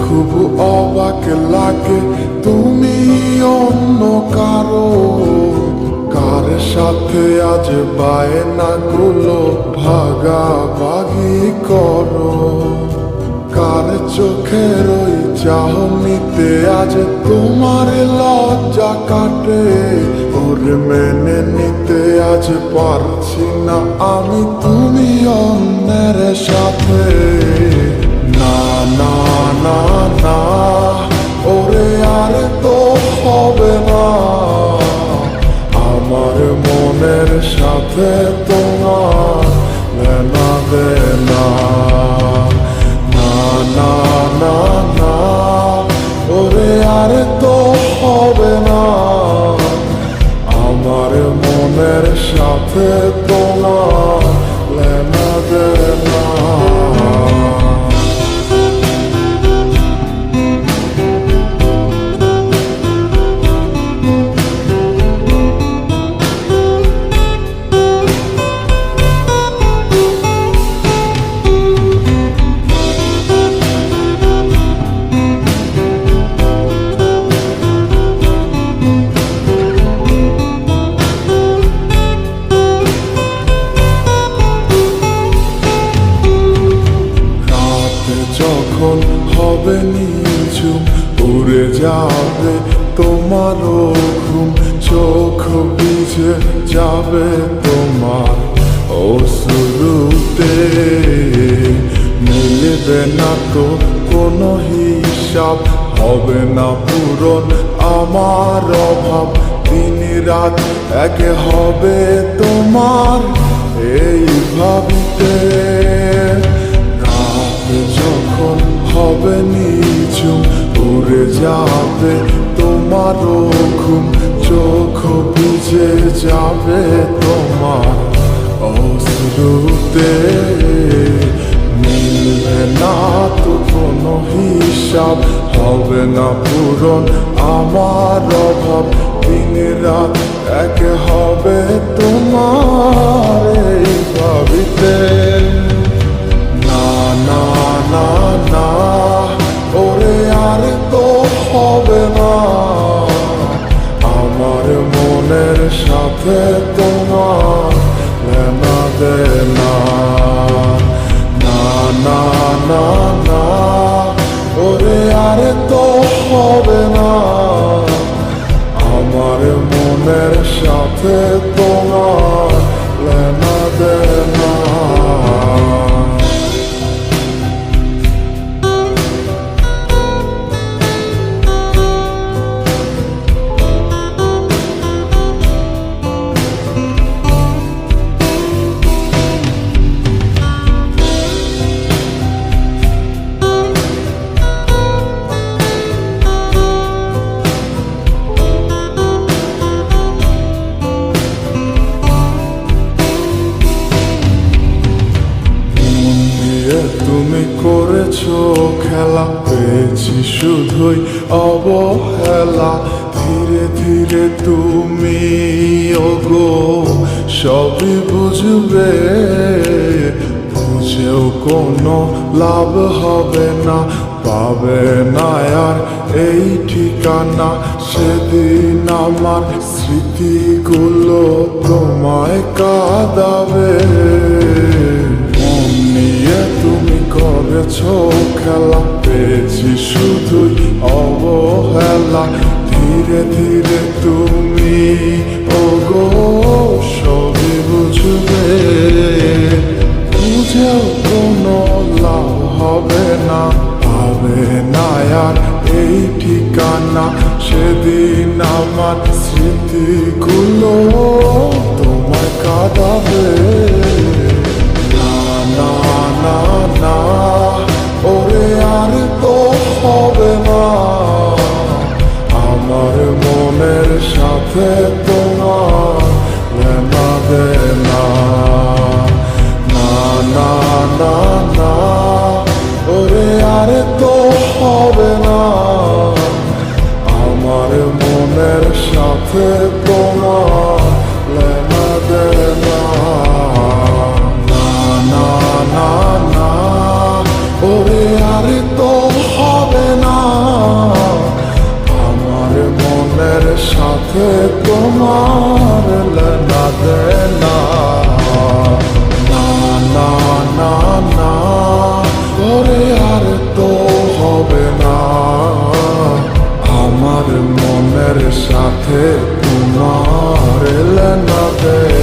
খুব অবাক লাগে তুমি অন্য কারো, কার সাথে আজ বায়নাগুলো ভাগাভাগি করো, কার চোখের ওই চাহনিতে আজ তোমার লজ্জা কাটে। ওর মেনে নিতে আজ পারছি না আমি তুমি অন্যের সাথে। না না না না, ওরে আর তো হবে না, আমার মনের সাথে তোমার লেনা দেনা। না না না না, ওরে আর তো হবে না, আমার মনের সাথে তোমার লেনা দেনা। যখন হবে নিঝুম উড়ে যাবে তোমারও ঘুম, চোখ ভিজে যাবে তোমার অশ্রুতে, মিলবে না তো কোনো হিসাব, হবে না পূরণ আমার অভাব, দিন রাত এক হবে তোমার এই ভাবিতে। যখন হবে নিঝুম উড়ে যাবে তোমারও ঘুম, চোখ ভিজে যাবে তোমার অশ্রুতে, মিলবে না তো কোনো হিসাব, হবে না পূরণ আমার অভাব, দিন রাত এক হবে তোমার এই ভাবিতে। না না না না, ওরে আর তো হবে না, আমার মনের সাথে তোমার লেনা দেনা। না না না না, ওরে আর তো হবে না, আমার মনের সাথে তোমার লেনা দেনা। তুমি করেছো খেলা, পেয়েছি শুধুই অবহেলা, ধীরে ধীরে তুমি ওগো সবই বুঝবে, বুঝেও কোনো লাভ হবে না, পাবে না আর এই ঠিকানা। সেদিন আমার স্মৃতিগুলো তোমায় কাঁদাবে, তুমি করেছো খেলা, পেয়েছি শুধুই অবহেলা, ধীরে ধীরে তুমি ওগো সবই বুঝবে, বুঝেও কোনো লাভ হবে না, পাবে না আর এই ঠিকানা। সেদিন আমার স্মৃতিগুলো তোমায় কাঁদাবে। না না না, ওরে আর তো হবে না, আমার মনের সাথে তোমার লেনা দেনা। না না না না, ওরে আর তো হবে না, আমার মনের সাথে তোমার লেনা দেনা। না না না, ওরে আর তো হবে তোমার লেনা দেনা না না না না ওরে আর তো হবে না আমার মনের সাথে তোমার লেনা দেনা